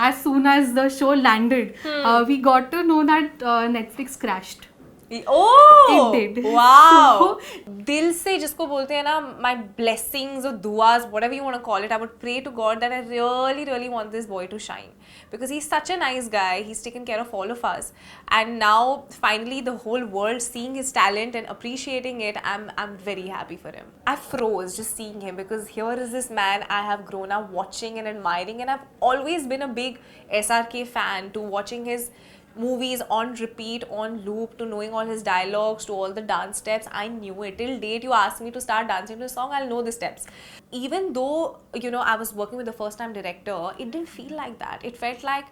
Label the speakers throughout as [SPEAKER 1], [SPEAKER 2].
[SPEAKER 1] as soon as the show landed, we got to know that Netflix crashed.
[SPEAKER 2] Oh,
[SPEAKER 1] It did.
[SPEAKER 2] wow. दिल से जिसको बोलते हैं ना, my blessings or duas, whatever you want to call it, I would pray to God that I really, really want this boy to shine. Because he's such a nice guy, he's taken care of all of us. And now, finally, the whole world seeing his talent and appreciating it, I'm very happy for him. I froze just seeing him because here is this man I have grown up watching and admiring, and I've always been a big SRK fan, to watching his movies on repeat, on loop, to knowing all his dialogues, to all the dance steps. I knew it. Till date, you ask me to start dancing to a song, I'll know the steps. Even though, I was working with the first time director, it didn't feel like that. It felt like,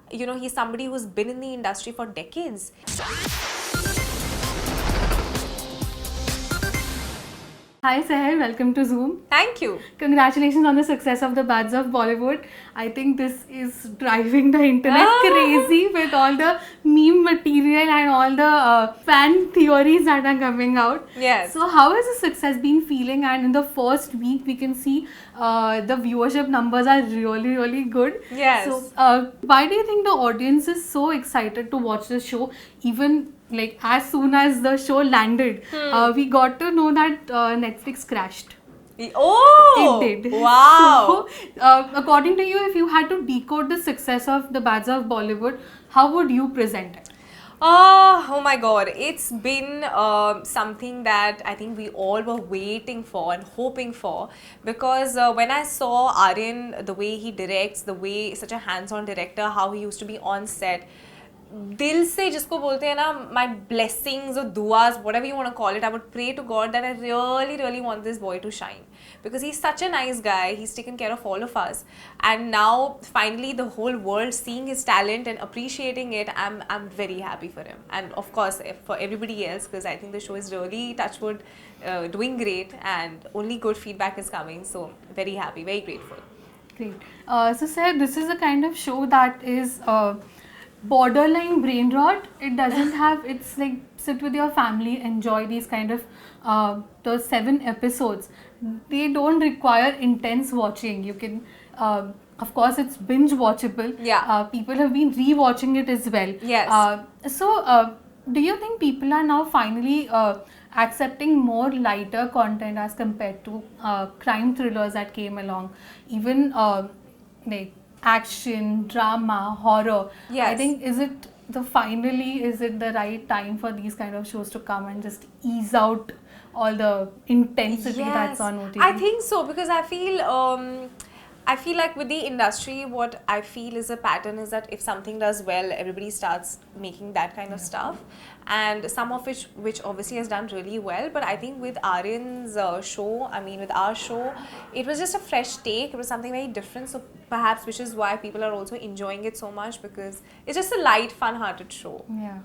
[SPEAKER 2] he's somebody who's been in the industry for decades.
[SPEAKER 1] Hi Sahher, welcome to Zoom.
[SPEAKER 2] Thank you.
[SPEAKER 1] Congratulations on the success of the Bads of Bollywood. I think this is driving the internet crazy with all the meme material and all the fan theories that are coming out.
[SPEAKER 2] Yes.
[SPEAKER 1] So how has the success been feeling? And in the first week, we can see the viewership numbers are really, really good.
[SPEAKER 2] Yes.
[SPEAKER 1] So why do you think the audience is so excited to watch the show? Even like as soon as the show landed, we got to know that Netflix crashed.
[SPEAKER 2] Oh,
[SPEAKER 1] it did.
[SPEAKER 2] Wow.
[SPEAKER 1] So, according to you, if you had to decode the success of the Bads of Bollywood, how would you present it?
[SPEAKER 2] Oh my god, it's been something that I think we all were waiting for and hoping for, because when I saw Aryan, the way he directs, the way, such a hands-on director, how he used to be on set, दिल से जिसको बोलते हैं ना, my blessings or duas, whatever you want to call it, I would pray to God that I really, really want this boy to shine. Because he's such a nice guy, he's taken care of all of us. And now, finally, the whole world seeing his talent and appreciating it, I'm very happy for him. And of course, for everybody else, because I think the show is really, touchwood, doing great, and only good feedback is coming. So, very happy, very grateful.
[SPEAKER 1] Great. So, Sir, this is a kind of show that is borderline brain rot. It doesn't have, it's like sit with your family, enjoy these kind of the 7 episodes. They don't require intense watching. You can, of course, it's binge watchable.
[SPEAKER 2] Yeah.
[SPEAKER 1] People have been rewatching it as well.
[SPEAKER 2] Yes.
[SPEAKER 1] So, do you think people are now finally accepting more lighter content as compared to crime thrillers that came along? Even like action, drama, horror.
[SPEAKER 2] Yes.
[SPEAKER 1] I think is it the right time for these kind of shows to come and just ease out all the intensity that's on OTT?
[SPEAKER 2] I think so, because I feel like with the industry, what I feel is a pattern is that if something does well, everybody starts making that kind of stuff, and some of which obviously has done really well. But I think with Aryan's show, I mean with our show, it was just a fresh take. It was something very different. So perhaps which is why people are also enjoying it so much, because it's just a light, fun-hearted show.
[SPEAKER 1] Yeah,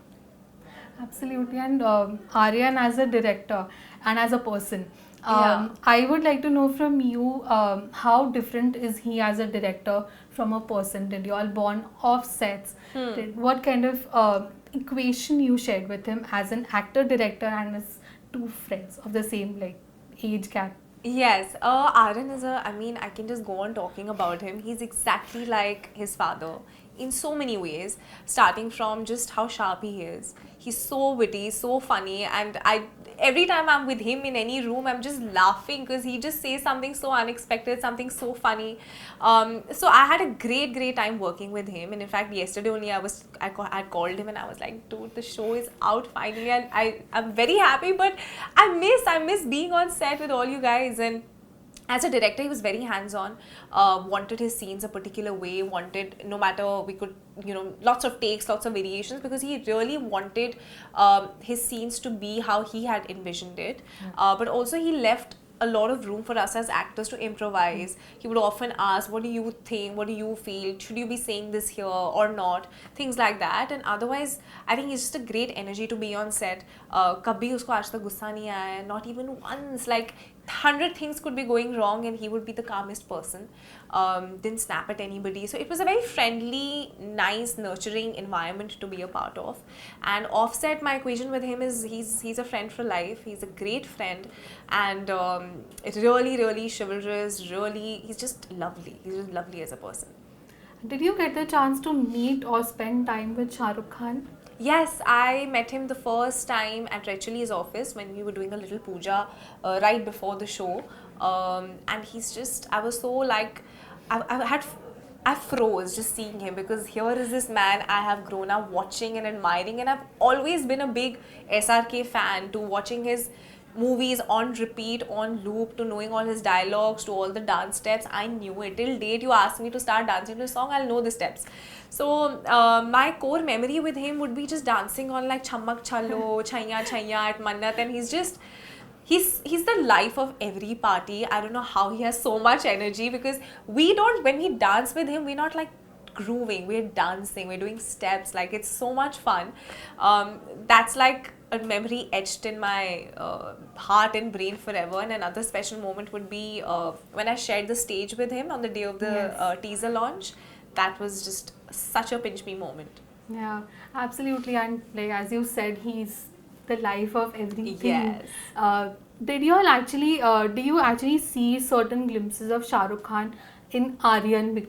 [SPEAKER 1] absolutely. And Aryan as a director and as a person, I would like to know from you, how different is he as a director from a person? Did you all born off sets? What kind of equation you shared with him as an actor, director, and as two friends of the same like age gap?
[SPEAKER 2] Yes, Aryan is I can just go on talking about him. He's exactly like his father in so many ways, starting from just how sharp he is. He's so witty, so funny, and every time I'm with him in any room, I'm just laughing because he just says something so unexpected, something so funny. So I had a great time working with him, and in fact, yesterday only I had called him and I was like, dude, the show is out finally, and I'm very happy, but I miss being on set with all you guys. And as a director, he was very hands-on, wanted his scenes a particular way, wanted, no matter, we could, lots of takes, lots of variations, because he really wanted his scenes to be how he had envisioned it. But also he left a lot of room for us as actors to improvise. He would often ask, what do you think, what do you feel, should you be saying this here or not, things like that. And otherwise, I think he's just a great energy to be on set. Kabhi usko aaj tak gussa nahi aaya, not even once. Like 100 things could be going wrong and he would be the calmest person. Didn't snap at anybody. So it was a very friendly, nice, nurturing environment to be a part of. And offset, my equation with him is he's a friend for life. He's a great friend, and really chivalrous. Really, he's just lovely. He's just lovely as a person.
[SPEAKER 1] Did you get the chance to meet or spend time with Shah Rukh Khan?
[SPEAKER 2] Yes, I met him the first time at Racheli's office when we were doing a little puja right before the show. And he's just, I was so like, I froze just seeing him, because here is this man I have grown up watching and admiring, and I've always been a big SRK fan, to watching his movies on repeat, on loop, to knowing all his dialogues, to all the dance steps. I knew it. Till date, you ask me to start dancing to a song, I'll know the steps. So my core memory with him would be just dancing on like Chammak Chalo, Chaiya Chaiya at Mannat, and he's the life of every party. I don't know how he has so much energy, because we don't, when we dance with him, we're not like grooving, we're dancing, we're doing steps, like it's so much fun. That's like a memory etched in my heart and brain forever. And another special moment would be when I shared the stage with him on the day of the
[SPEAKER 1] Yes.
[SPEAKER 2] teaser launch. That was just such a pinch me moment.
[SPEAKER 1] Yeah, absolutely. And like as you said, he's the life of everything.
[SPEAKER 2] Yes.
[SPEAKER 1] Do you actually see certain glimpses of Shah Rukh Khan in Aryan,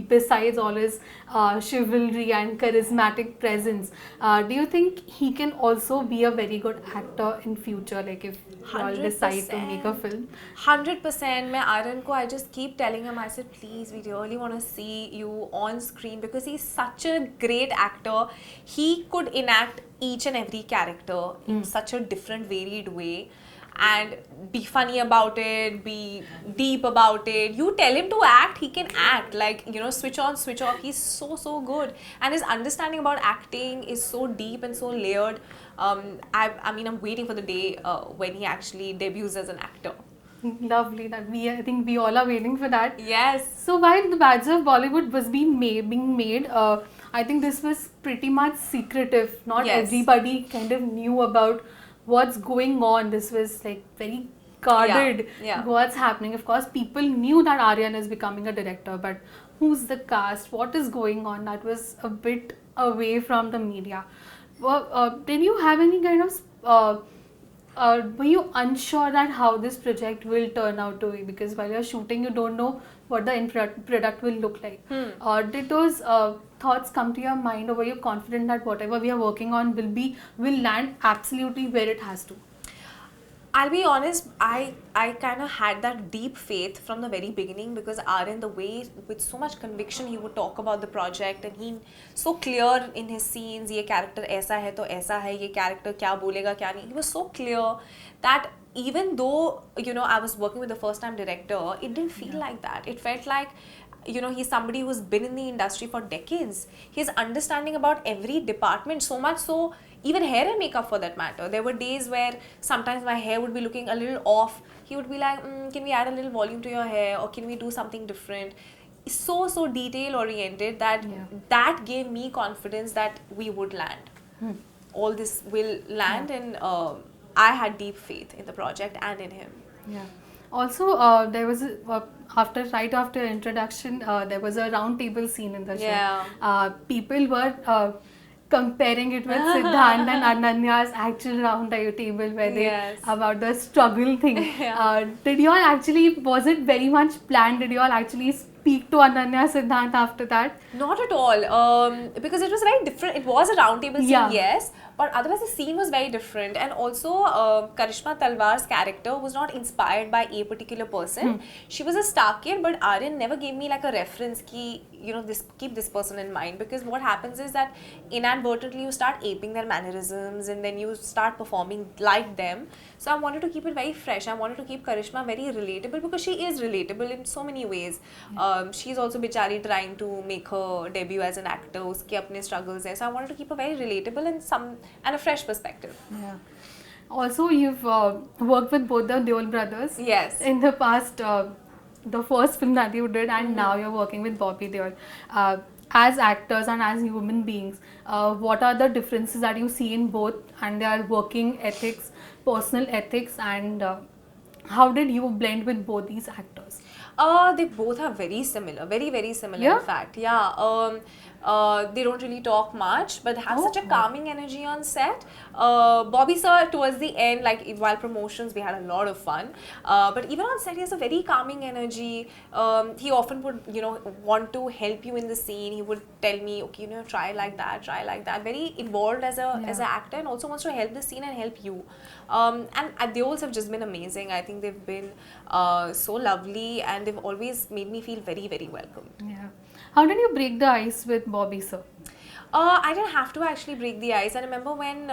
[SPEAKER 1] besides all his chivalry and charismatic presence? Do you think he can also be a very good actor in future, like if you all decide to make a film?
[SPEAKER 2] 100%. मैं Aryan को, I just keep telling him, I said, please, we really want to see you on screen, because he's such a great actor. He could enact each and every character in such a different, varied way, and be funny about it, be deep about it. You tell him to act, he can act. Like, you know, switch on, switch off. He's so good. And his understanding about acting is so deep and so layered. I mean, I'm waiting for the day when he actually debuts as an actor.
[SPEAKER 1] Lovely. I think we all are waiting for that.
[SPEAKER 2] Yes.
[SPEAKER 1] So while the Badge of Bollywood was being made, I think this was pretty much secretive. Not
[SPEAKER 2] Yes.
[SPEAKER 1] everybody kind of knew about what's going on. This was like very guarded.
[SPEAKER 2] Yeah.
[SPEAKER 1] What's happening. Of course, people knew that Aryan is becoming a director, but who's the cast? What is going on? That was a bit away from the media. Well, did you have any kind of were you unsure that how this project will turn out to be? Because while you're shooting, you don't know what the end product will look like. Did those thoughts come to your mind, or were you confident that whatever we are working on will land absolutely where it has to?
[SPEAKER 2] I'll be honest, I kind of had that deep faith from the very beginning, because Aryan, the way with so much conviction he would talk about the project, and he so clear in his scenes, ये character ऐसा है तो ऐसा है, ये character क्या बोलेगा क्या नहीं. He was so clear that even though, you know, I was working with the first time director, it didn't feel like that. It felt like, you know, he's somebody who's been in the industry for decades. His understanding about every department, so much so, even hair and makeup for that matter. There were days where sometimes my hair would be looking a little off. He would be like, can we add a little volume to your hair, or can we do something different? So detail oriented that that gave me confidence that we would land. All this will land, and I had deep faith in the project and in him.
[SPEAKER 1] Yeah. Also, there was right after introduction, there was a round table scene in the show.
[SPEAKER 2] Yeah.
[SPEAKER 1] People were comparing it with Siddhant and Ananya's actual round table, where they about the struggle thing. Did you all actually, was it very much planned? Did you all actually speak to Ananya, Siddhant after that?
[SPEAKER 2] Not at all, because it was very different. It was a round table scene, yes, but otherwise the scene was very different. And also, Karishma Talwar's character was not inspired by a particular person. She was a star kid, but Aryan never gave me like a reference ki, you know, keep this person in mind, because what happens is that inadvertently you start aping their mannerisms, and then you start performing like them. So I wanted to keep it very fresh. I wanted to keep Karishma very relatable, because she is relatable in so many ways. She's also bichari trying to make her debut as an actor. Uske apne struggles hai. So I wanted to keep her very relatable and a fresh perspective.
[SPEAKER 1] Yeah. Also, you've worked with both the Deol brothers.
[SPEAKER 2] Yes.
[SPEAKER 1] In the past, the first film that you did, and now you're working with Bobby Deol. As actors and as human beings, what are the differences that you see in both, and their working ethics, personal ethics, and how did you blend with both these actors?
[SPEAKER 2] They both are very similar, very similar in fact. Yeah. They don't really talk much, but have such a calming energy on set. Bobby sir, towards the end, like while promotions, we had a lot of fun. But even on set, he has a very calming energy. He often would, want to help you in the scene. He would tell me, okay, try like that, try like that. Very involved as an actor, and also wants to help the scene and help you. And Deols have just been amazing. I think they've been so lovely, and they've always made me feel very, very welcome.
[SPEAKER 1] Yeah. How did you break the ice with Bobby sir?
[SPEAKER 2] I didn't have to actually break the ice. I remember when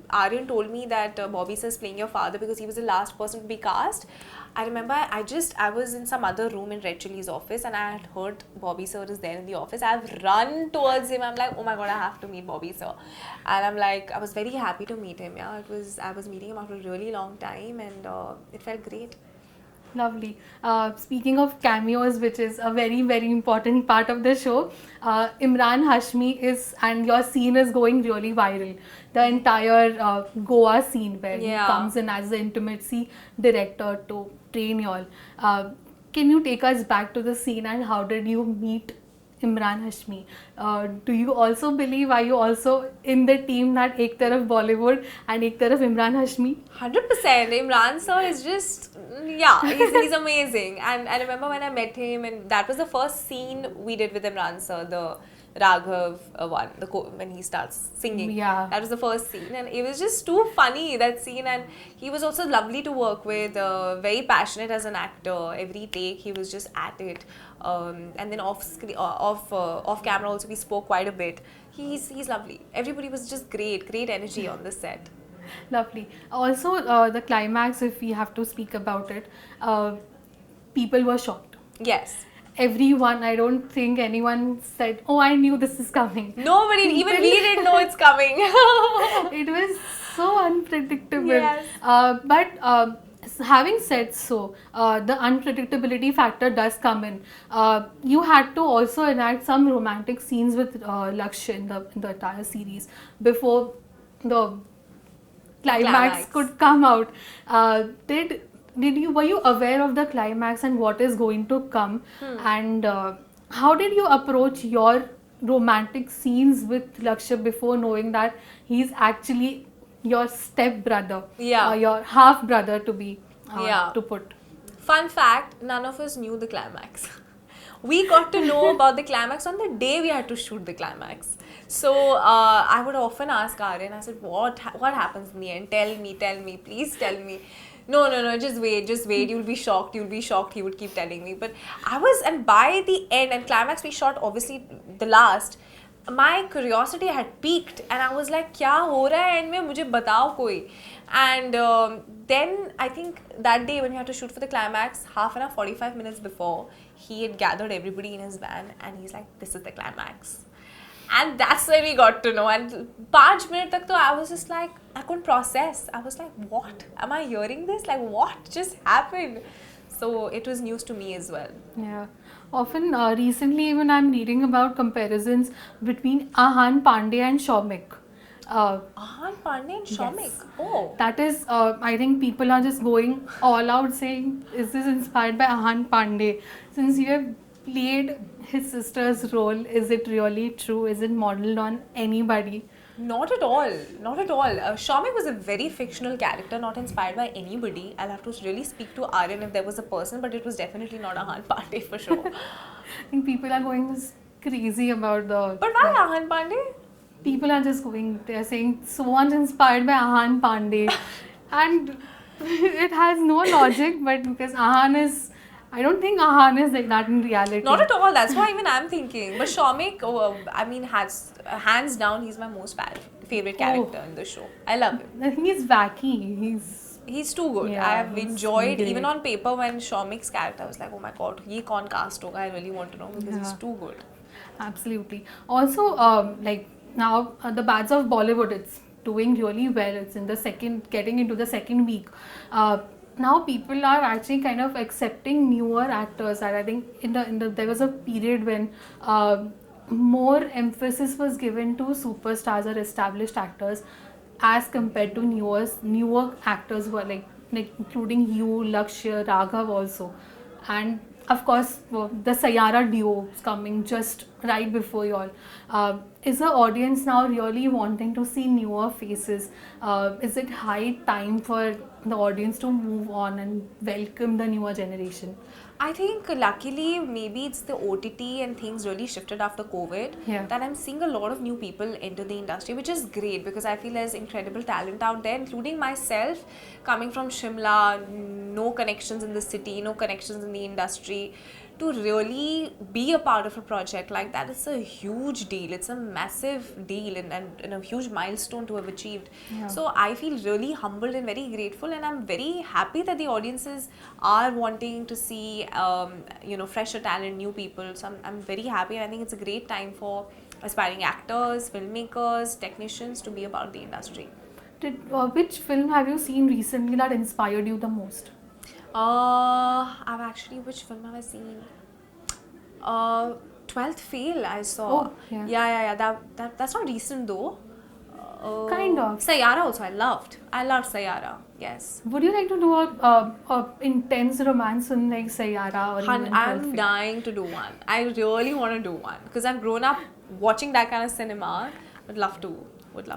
[SPEAKER 2] Aryan told me that Bobby sir is playing your father because he was the last person to be cast. I remember I was in some other room in Red Chilli's office, and I had heard Bobby sir is there in the office. I've run towards him. I'm like, oh my god, I have to meet Bobby sir. And I'm like, I was very happy to meet him. Yeah, I was meeting him after a really long time, and it felt great.
[SPEAKER 1] Lovely. Speaking of cameos, which is a very, very important part of the show, Emraan Hashmi and your scene is going really viral. The entire Goa scene where he comes in as the intimacy director to train you all. Can you take us back to the scene and how did you meet Emraan Hashmi? Do you also believe, are you also in the team that ek taraf Bollywood and ek taraf Emraan Hashmi?
[SPEAKER 2] 100%. Emraan sir is just, he's amazing. And I remember when I met him, and that was the first scene we did with Emraan sir, the Raghav one, when he starts singing.
[SPEAKER 1] Yeah.
[SPEAKER 2] That was the first scene, and it was just too funny, that scene. And he was also lovely to work with, very passionate as an actor. Every take, he was just at it. And then off camera also, we spoke quite a bit. He's lovely. Everybody was just great energy on the set.
[SPEAKER 1] Lovely. Also, the climax, if we have to speak about it, people were shocked.
[SPEAKER 2] Yes.
[SPEAKER 1] Everyone, I don't think anyone said, oh, I knew this is coming.
[SPEAKER 2] Nobody, even we didn't know it's coming.
[SPEAKER 1] It was so unpredictable.
[SPEAKER 2] Yes.
[SPEAKER 1] But having said so, the unpredictability factor does come in. You had to also enact some romantic scenes with Lakshya in the entire series before the climax could come out. Were you aware of the climax and what is going to come? And how did you approach your romantic scenes with Lakshya before knowing that he's actually your step brother, your half brother to be to put?
[SPEAKER 2] Fun fact: none of us knew the climax. We got to know about the climax on the day we had to shoot the climax. So I would often ask Aryan, I said, what happens in the end? Tell me, please tell me. No, just wait, you'll be shocked, he would keep telling me. But and by the end, and climax we shot obviously the last, my curiosity had peaked, and I was like, kya ho raha hai end mein, mujhe batao koi. And then I think that day when we had to shoot for the climax, half an hour, 45 minutes before, he had gathered everybody in his van, and he's like, this is the climax. And that's when we got to know. And 5 minutes tak to I was just like, I couldn't process. I was like, what? Am I hearing this? Like, what just happened? So it was news to me as well.
[SPEAKER 1] Yeah. Often, recently even I'm reading about comparisons between Ahaan, Panday and Shaumik.
[SPEAKER 2] Ahaan, Panday and Shaumik? Yes. Oh.
[SPEAKER 1] That is, I think people are just going all out saying, is this inspired by Ahaan Panday? Since you have played his sister's role, is it really true? Is it modeled on anybody?
[SPEAKER 2] Not at all. Shaumik was a very fictional character, not inspired by anybody. I'll have to really speak to Aryan if there was a person, but it was definitely not Ahaan Panday for sure.
[SPEAKER 1] I think people are going crazy about the...
[SPEAKER 2] But why Ahaan Panday?
[SPEAKER 1] People are just going, they're saying so much inspired by Ahaan Panday. And it has no logic, but because Ahaan is... I don't think Ahaan is like that in reality.
[SPEAKER 2] Not at all. That's what even I'm thinking. But Shaumik, hands down, he's my most favorite character in the show. I love him.
[SPEAKER 1] I think he's wacky.
[SPEAKER 2] He's too good.
[SPEAKER 1] Yeah,
[SPEAKER 2] I've enjoyed, even on paper, when Shaumik's character, I was like, oh my god, he kaun cast hoga? I really want to know because he's too good.
[SPEAKER 1] Absolutely. Also, like now, the Bads of Bollywood, it's doing really well. It's getting into the second week. Now people are actually kind of accepting newer actors, and I think there was a period when more emphasis was given to superstars or established actors as compared to newer actors who are like including you, Lakshya, Raghav also. And of course, the Sayara duo is coming just right before you all. Is the audience now really wanting to see newer faces? Is it high time for the audience to move on and welcome the newer generation?
[SPEAKER 2] I think luckily maybe it's the OTT and things really shifted after COVID
[SPEAKER 1] Yeah.
[SPEAKER 2] that I'm seeing a lot of new people enter the industry, which is great because I feel there's incredible talent out there, including myself coming from Shimla, no connections in the city, no connections in the industry. To really be a part of a project like that, it's a huge deal. It's a massive deal and a huge milestone to have achieved.
[SPEAKER 1] Yeah.
[SPEAKER 2] So I feel really humbled and very grateful, and I'm very happy that the audiences are wanting to see fresher talent, new people. So I'm very happy, and I think it's a great time for aspiring actors, filmmakers, technicians to be about the industry.
[SPEAKER 1] Which film have you seen recently that inspired you the most?
[SPEAKER 2] Which film have I seen? 12th Fail I saw.
[SPEAKER 1] Oh, yeah.
[SPEAKER 2] Yeah. That's not recent though.
[SPEAKER 1] Kind of.
[SPEAKER 2] Sayara also I loved. I loved Sayara. Yes.
[SPEAKER 1] Would you like to do a intense romance film like Sayara or even 12
[SPEAKER 2] I'm
[SPEAKER 1] Fail?
[SPEAKER 2] dying to do one. I really want to do one because I've grown up watching that kind of cinema. Would love to.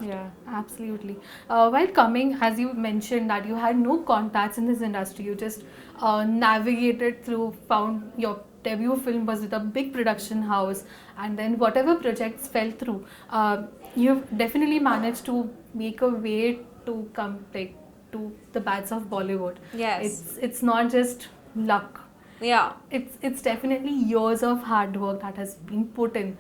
[SPEAKER 1] Yeah, absolutely. While coming, as you mentioned that you had no contacts in this industry, you just navigated through, found your debut film was with a big production house, and then whatever projects fell through, you've definitely managed to make a way to come to the bats of Bollywood.
[SPEAKER 2] Yes.
[SPEAKER 1] It's not just luck.
[SPEAKER 2] Yeah.
[SPEAKER 1] It's definitely years of hard work that has been put in.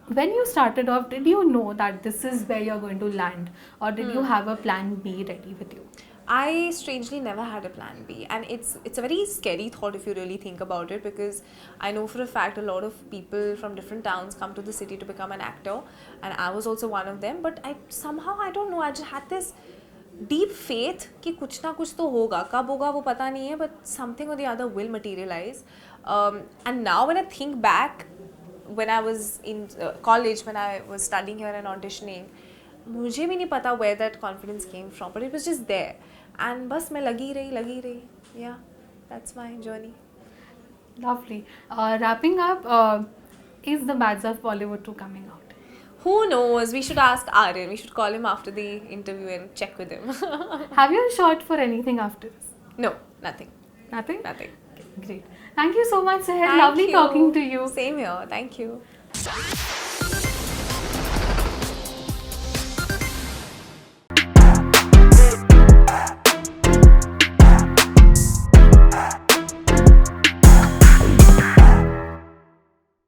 [SPEAKER 1] When you started off, did you know that this is where you're going to land, or did you have a plan B ready with you?
[SPEAKER 2] I strangely never had a plan B, and it's a very scary thought if you really think about it, because I know for a fact a lot of people from different towns come to the city to become an actor, and I was also one of them. But I don't know, I just had this deep faith कि कुछ ना कुछ तो होगा, कब होगा वो पता नहीं है, but something or the other will materialize. And now when I think back, when I was in college, when I was studying here and auditioning, मुझे भी नहीं पता where that confidence came from, but it was just there. And बस मैं लगी रही. Yeah, that's my journey.
[SPEAKER 1] Lovely. Wrapping up, is the Bads of Bollywood 2 coming out?
[SPEAKER 2] Who knows? We should ask Aryan. We should call him after the interview and check with him.
[SPEAKER 1] Have you shot for anything after this?
[SPEAKER 2] No, nothing.
[SPEAKER 1] Nothing?
[SPEAKER 2] Nothing.
[SPEAKER 1] Great. Thank you so much, Sahher.
[SPEAKER 2] Thank
[SPEAKER 1] Lovely
[SPEAKER 2] you.
[SPEAKER 1] talking to you.
[SPEAKER 2] Same here. Thank you.